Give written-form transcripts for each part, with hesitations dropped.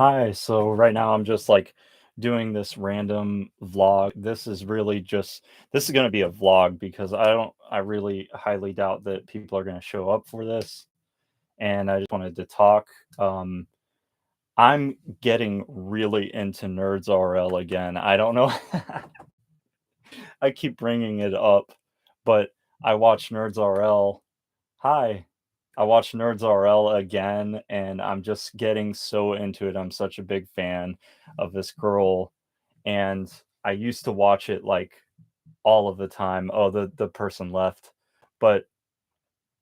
Hi, so right now I'm just like doing this random vlog. This is going to be a vlog because I really highly doubt that people are going to show up for this. And I just wanted to talk. Um, I'm getting really into Nerds RL again. I don't know. I keep bringing it up, but I watch Nerds RL. Hi. I watched Nerds RL again, and I'm just getting so into it. I'm such a big fan of this girl, and I used to watch it like all of the time. Oh, the person left, but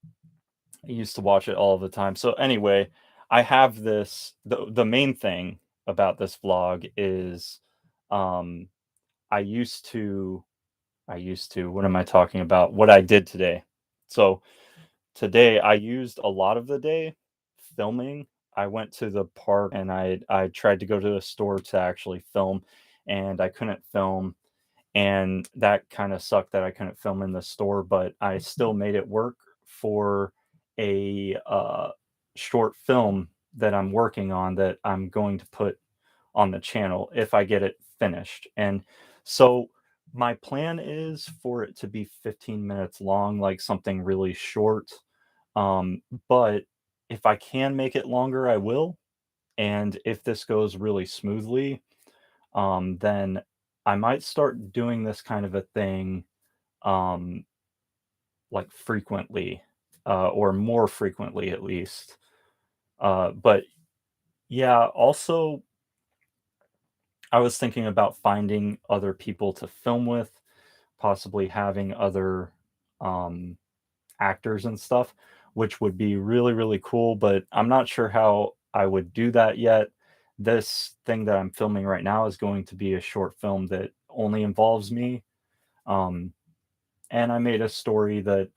I used to watch it all of the time. So anyway, I have this. The main thing about this vlog is, um, I used to. I used to. What am I talking about? What I did today. So today, I used a lot of the day filming. I went to the park and I tried to go to the store to actually film, and I couldn't film, and that kinda sucked that I couldn't film in the store, but I still made it work for a short film that I'm working on that I'm going to put on the channel if I get it finished, and so my plan is for it to be 15 minutes long, like something really short, but if I can make it longer, I will. And if this goes really smoothly, then I might start doing this kind of a thing, um, like frequently, or more frequently at least. But yeah, also, I was thinking about finding other people to film with, possibly having other um, actors and stuff, which would be really, really cool, but I'm not sure how I would do that yet. This thing that I'm filming right now is going to be a short film that only involves me. Um, and I made a story that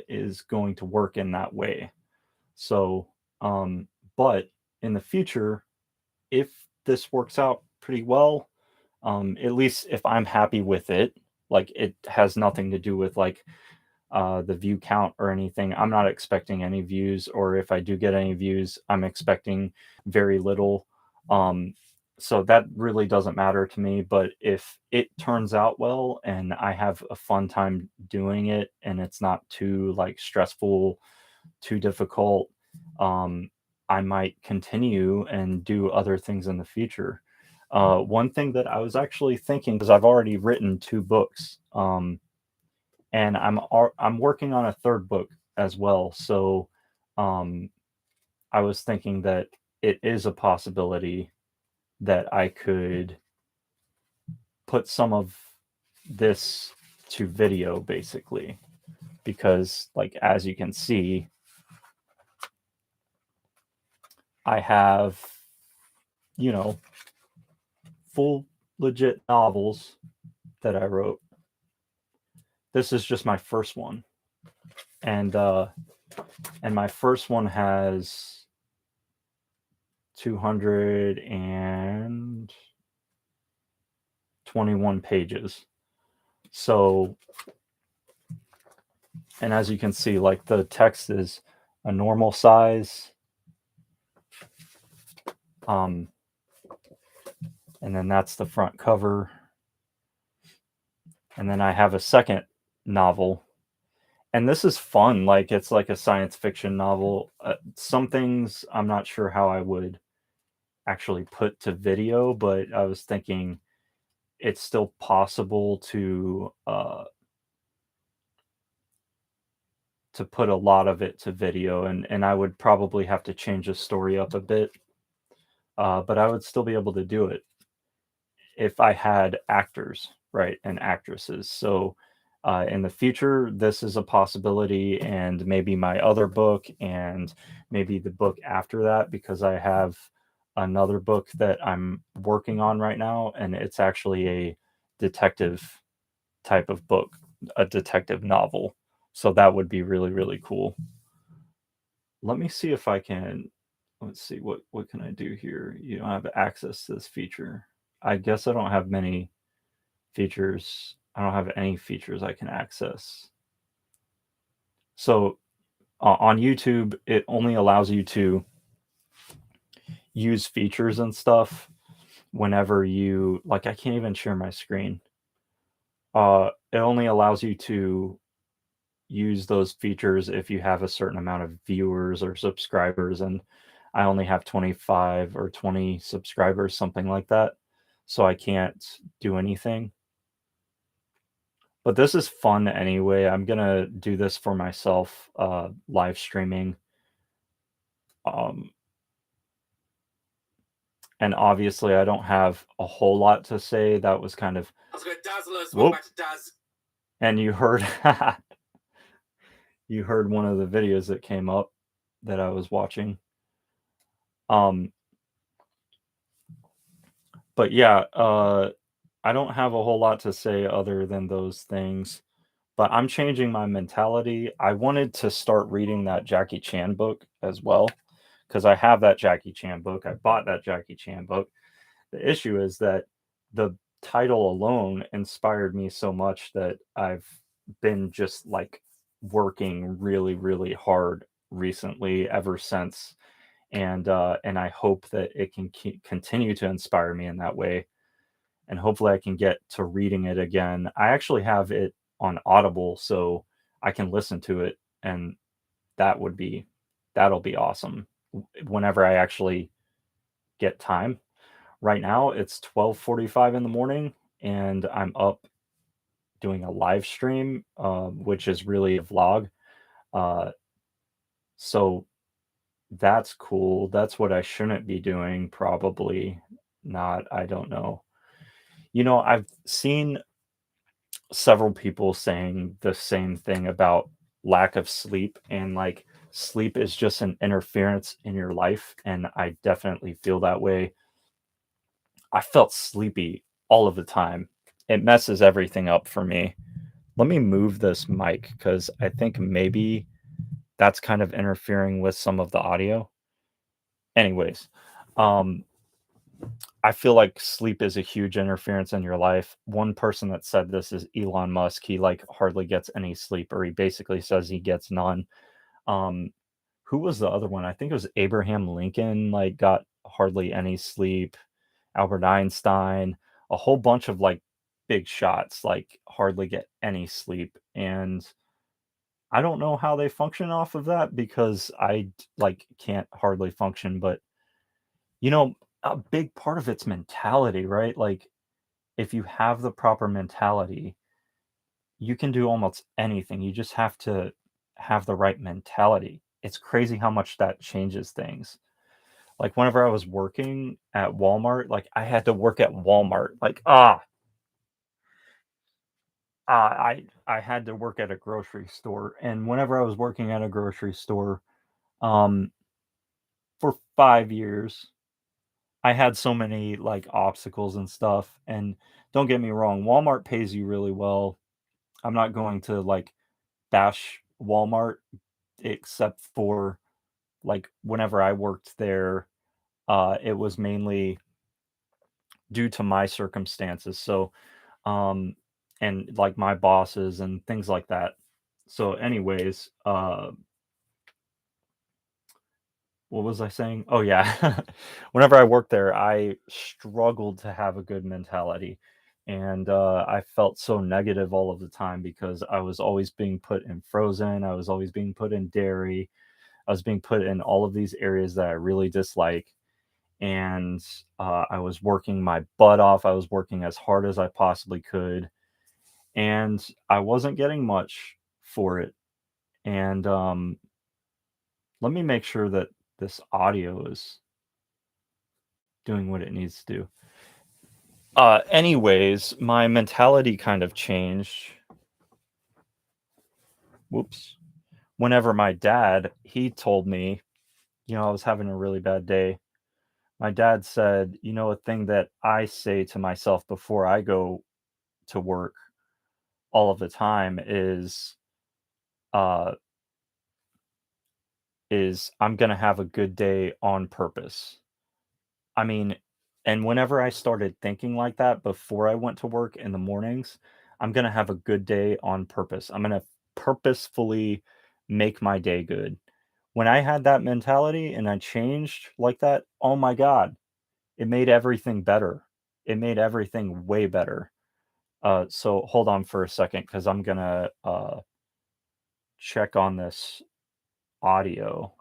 is going to work in that way. So, um, but in the future, if this works out pretty well, at least if I'm happy with it, like it has nothing to do with like the view count or anything. I'm not expecting any views, or if I do get any views, I'm expecting very little. Um, so that really doesn't matter to me. But if it turns out well and I have a fun time doing it and it's not too like stressful, too difficult, um, I might continue and do other things in the future. One thing that I was actually thinking, because I've already written two books, and I'm working on a third book as well. So, um, I was thinking that it is a possibility that I could put some of this to video, basically, because, like, as you can see, I have, you know, full legit novels that I wrote. This is just my first one, and my first one has 221 pages. So, and as you can see, like the text is a normal size. Um, and then that's the front cover. And then I have a second novel. And this is fun. Like it's like a science fiction novel. Some things I'm not sure how I would actually put to video, but I was thinking it's still possible to put a lot of it to video, and I would probably have to change the story up a bit, but I would still be able to do it if I had actors, right, and actresses. So in the future, this is a possibility, and maybe my other book, and maybe the book after that, because I have another book that I'm working on right now, and it's actually a detective type of book, a detective novel. So that would be really, really cool. Let me see if I can. Let's see what can I do here. You don't have access to this feature. I guess I don't have many features. I don't have any features I can access. So on YouTube, it only allows you to use features and stuff whenever you like I can't even share my screen. It only allows you to use those features if you have a certain amount of viewers or subscribers, and I only have 25 or 20 subscribers, something like that. So I can't do anything. But this is fun anyway. I'm gonna do this for myself, live streaming. Um, and obviously I don't have a whole lot to say. That was kind of whoop. And you heard you heard one of the videos that came up that I was watching. Um, but yeah, I don't have a whole lot to say other than those things. But I'm changing my mentality. I wanted to start reading that Jackie Chan book as well because I have that Jackie Chan book. I bought that Jackie Chan book. The issue is that the title alone inspired me so much that I've been just like working really, really hard recently ever since. And I hope that it can continue to inspire me in that way. And hopefully I can get to reading it again. I actually have it on Audible, so I can listen to it, and that would be that'll be awesome whenever I actually get time. Right now, it's 12:45 in the morning, and I'm up doing a live stream, which is really a vlog. Uh, so that's cool. That's what I shouldn't be doing, probably not. I don't know. I've seen several people saying the same thing about lack of sleep, and like sleep is just an interference in your life, and I definitely feel that way. I felt sleepy all of the time. It messes everything up for me. Let me move this mic because I think maybe that's kind of interfering with some of the audio. Anyways, um, I feel like sleep is a huge interference in your life. One person that said this is Elon Musk. He like hardly gets any sleep, or he basically says he gets none. Um, who was the other one? I think it was Abraham Lincoln, like got hardly any sleep. Albert Einstein, a whole bunch of like big shots, like hardly get any sleep. And I don't know how they function off of that because like can't hardly function, but you know, a big part of it's mentality, right? Like if you have the proper mentality, you can do almost anything. You just have to have the right mentality. It's crazy how much that changes things. Like whenever I was working at Walmart, like I had to work at Walmart. Like, I had to work at a grocery store, and whenever I was working at a grocery store, um, for 5 years, I had so many, like, obstacles and stuff, and don't get me wrong, Walmart pays you really well. I'm not going to, like, bash Walmart except for, like, whenever I worked there, it was mainly due to my circumstances, so, um, and, like, my bosses and things like that. So anyways, what was I saying? Oh, yeah. Whenever I worked there, I struggled to have a good mentality, and, I felt so negative all of the time because I was always being put in frozen, I was always being put in dairy, I was being put in all of these areas that I really dislike, and, I was working my butt off, I was working as hard as I possibly could, and I wasn't getting much for it, and, let me make sure that this audio is doing what it needs to do. Anyways, my mentality kind of changed. Whoops. Whenever my dad, he told me, I was having a really bad day. My dad said, a thing that I say to myself before I go to work all of the time uh, is I'm gonna have a good day on purpose. I mean, and whenever I started thinking like that before I went to work in the mornings, I'm gonna have a good day on purpose. I'm gonna purposefully make my day good. When I had that mentality and I changed like that, oh my god, it made everything better. It made everything way better. So hold on for a second because I'm gonna check on this audio.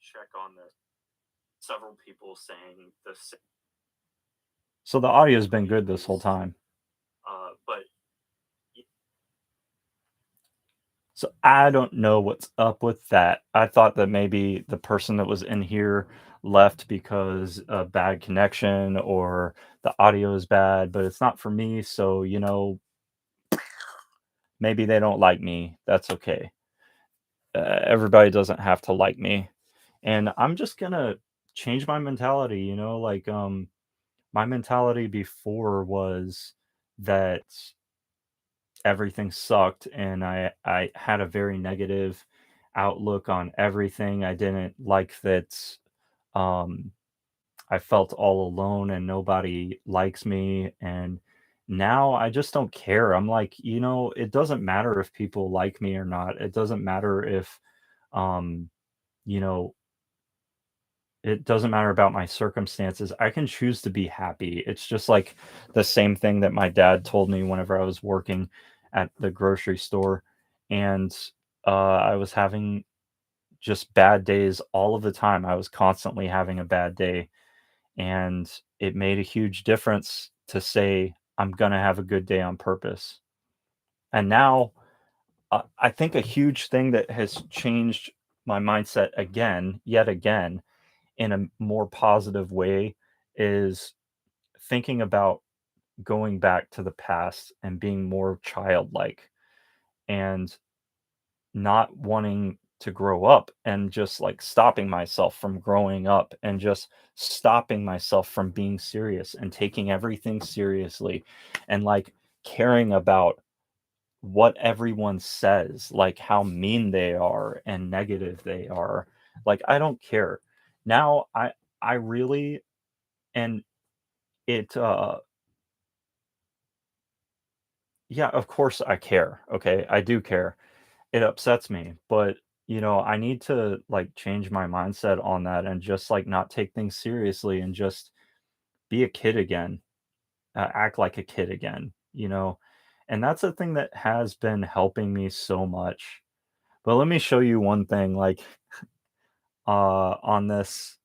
Check on this. Several people saying this. So the audio's been good this whole time. But so I don't know what's up with that. I thought that maybe the person that was in here left because of bad connection or the audio is bad, but it's not for me. So, maybe they don't like me. That's okay. Everybody doesn't have to like me. And I'm just gonna change my mentality, like my mentality before was that everything sucked and I had a very negative outlook on everything. I didn't like that um I felt all alone and nobody likes me, and now I just don't care. I'm like, it doesn't matter if people like me or not. It doesn't matter if um you know it doesn't matter about my circumstances. I can choose to be happy. It's just like the same thing that my dad told me whenever I was working at the grocery store, and I was having just bad days all of the time. I was constantly having a bad day, and it made a huge difference to say, I'm going to have a good day on purpose. And now I think a huge thing that has changed my mindset again, yet again, in a more positive way is thinking about going back to the past and being more childlike and not wanting to grow up and just like stopping myself from growing up and just stopping myself from being serious and taking everything seriously and like caring about what everyone says, like how mean they are and negative they are. Like I don't care. Now I really and it yeah, of course I care. Okay? I do care. It upsets me, but I need to like change my mindset on that and just like not take things seriously and just be a kid again, act like a kid again. And that's a thing that has been helping me so much. But let me show you one thing like on this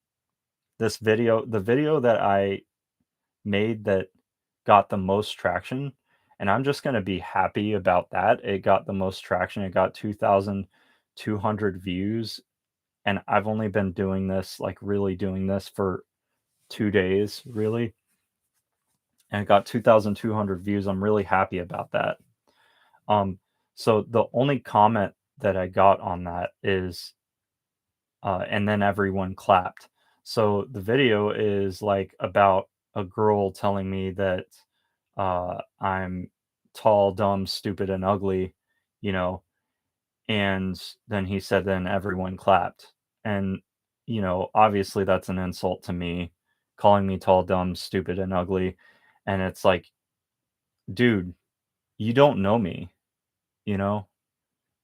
video, the video that I made that got the most traction, and I'm just gonna be happy about that. It got the most traction. It got 2,200 views, and I've only been doing this, like really doing this for 2 days, really, and it got 2,200 views. I'm really happy about that. Um, so the only comment that I got on that is and then everyone clapped. So the video is like about a girl telling me that I'm tall, dumb, stupid, and ugly, you know, and then he said, then everyone clapped. And, obviously that's an insult to me, calling me tall, dumb, stupid, and ugly. And it's like, dude, you don't know me, you know?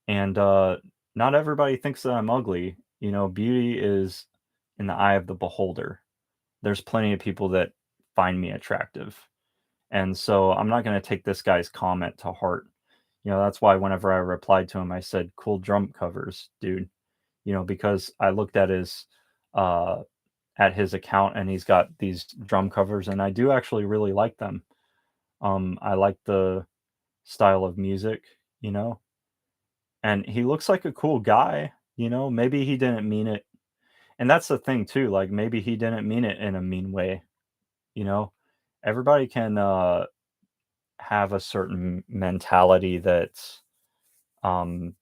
And not everybody thinks that I'm ugly. Beauty is in the eye of the beholder. There's plenty of people that find me attractive. And so I'm not going to take this guy's comment to heart. That's why whenever I replied to him, I said, cool drum covers, dude. Because I looked uh, at his account and he's got these drum covers and I do actually really like them. I like the style of music, you know, and he looks like a cool guy, maybe he didn't mean it. And that's the thing too, like maybe he didn't mean it in a mean way, you know. Everybody can have a certain mentality that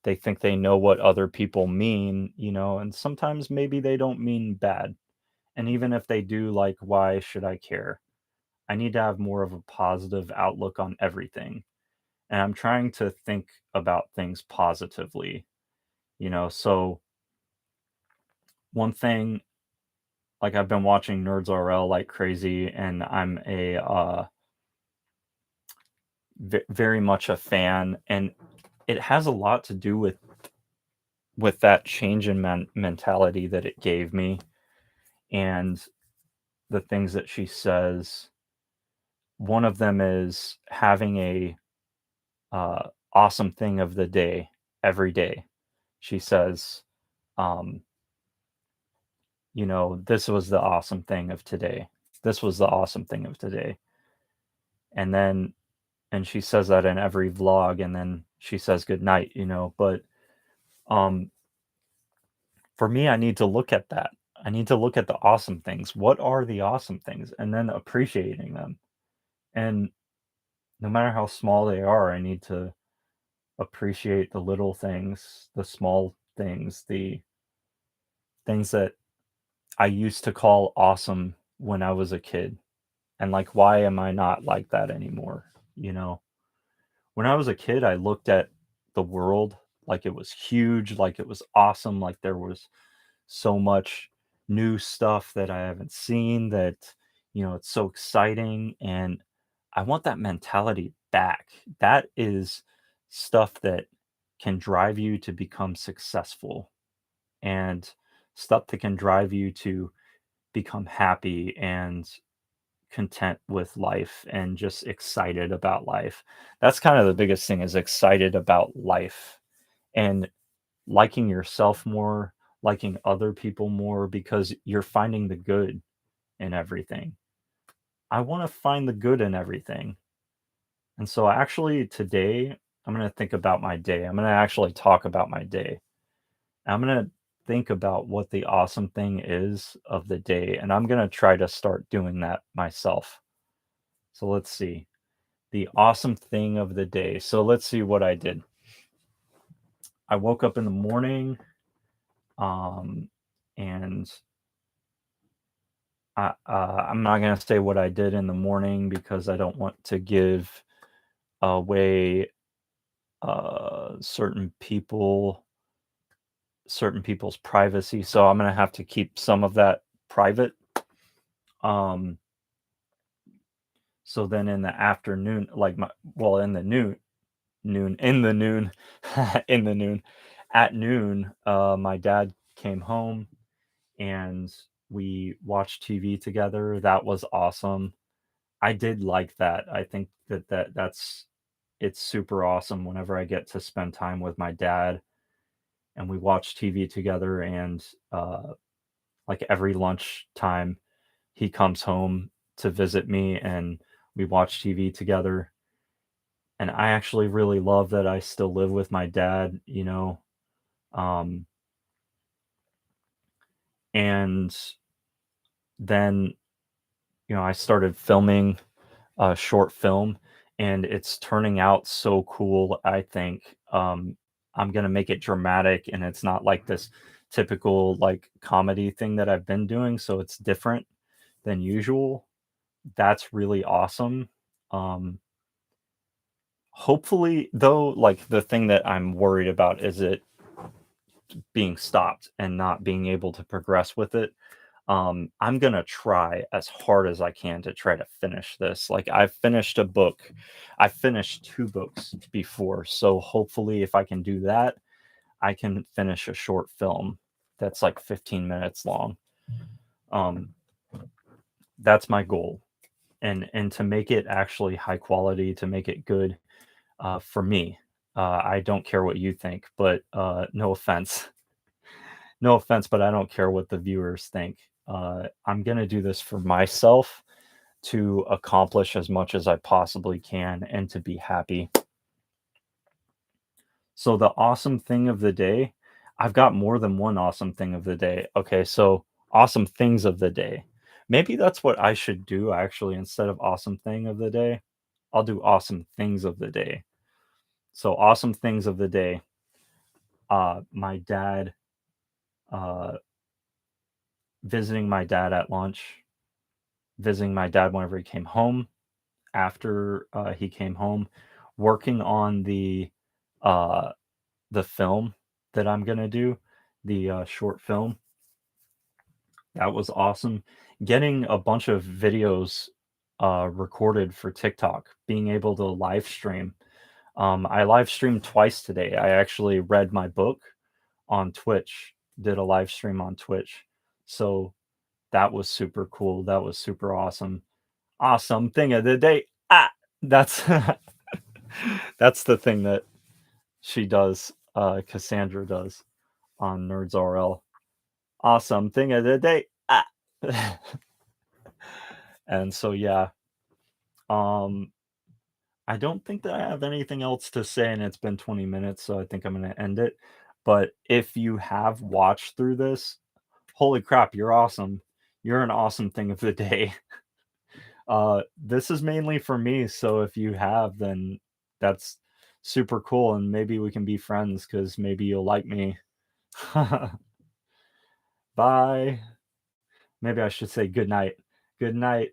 they think they know what other people mean, and sometimes maybe they don't mean bad. And even if they do, like, why should I care? I need to have more of a positive outlook on everything. And I'm trying to think about things positively, So one thing, like I've been watching Nerds RL like crazy, and I'm a very much a fan, and it has a lot to do with with that change in mentality that it gave me and the things that she says, one of them is having a awesome thing of the day every day. She says, um, this was the awesome thing of today. This was the awesome thing of today. And then, and she says that in every vlog, and then she says good night, but um, for me, I need to look at that. I need to look at the awesome things. What are the awesome things? And then appreciating them. And no matter how small they are, I need to appreciate the little things, the small things, the things that I used to call awesome when I was a kid. And like, why am I not like that anymore? You know, when I was a kid, I looked at the world like it was huge, like it was awesome, like there was so much new stuff that I haven't seen that, it's so exciting. And I want that mentality back. That is stuff that can drive you to become successful and stuff that can drive you to become happy and content with life and just excited about life. That's kind of the biggest thing is excited about life and liking yourself more, liking other people more because you're finding the good in everything. I want to find the good in everything. And so actually today I'm going to think about my day. I'm going to actually talk about my day. I'm going to think about what the awesome thing is of the day and I'm going to try to start doing that myself. So let's see. The awesome thing of the day. So let's see what I did. I woke up in the morning, um, and I'm not gonna say what I did in the morning because I don't want to give away certain people's privacy. So I'm gonna have to keep some of that private. Um, so then in the afternoon, like in the noon, in the noon, at noon, my dad came home and we watched TV together. That was awesome. I did like that. I think that's it's super awesome whenever I get to spend time with my dad and we watch TV together and like every lunchtime he comes home to visit me and we watch TV together. And I actually really love that I still live with my dad, Um, and then, I started filming a short film and it's turning out so cool, I think. I'm gonna make it dramatic and it's not like this typical like comedy thing that I've been doing, so it's different than usual. That's really awesome. Um, hopefully though, like the thing that I'm worried about is it being stopped and not being able to progress with it. I'm gonna try as hard as I can to try to finish this. Like I've finished a book, I finished two books before, so hopefully if I can do that, I can finish a short film that's like 15 minutes long. Um, that's my goal, and to make it actually high quality, to make it good for me. I don't care what you think, but no offense, no offense, but I don't care what the viewers think. I'm gonna do this for myself to accomplish as much as I possibly can and to be happy. So the awesome thing of the day, I've got more than one awesome thing of the day. Okay, so awesome things of the day. Maybe that's what I should do actually instead of awesome thing of the day. I'll do awesome things of the day. So awesome things of the day. My dad uh visiting my dad at lunch, visiting my dad whenever he came home, after he came home, working on uh the film that I'm gonna do, the short film. That was awesome. Getting a bunch of videos recorded for TikTok, being able to live stream. I live streamed twice today. I actually read my book on Twitch, did a live stream on Twitch. So that was super cool. That was super awesome. Awesome thing of the day. Ah, that's that's the thing that she does, Cassandra does on Nerds RL. Awesome thing of the day. Ah. And so yeah, um I don't think that I have anything else to say, and it's been 20 minutes, so I think I'm gonna end it. But if you have watched through this, holy crap, you're awesome. You're an awesome thing of the day. This is mainly for me, so if you have, then that's super cool, and maybe we can be friends because maybe you'll like me. Bye. Maybe I should say good night. Good night.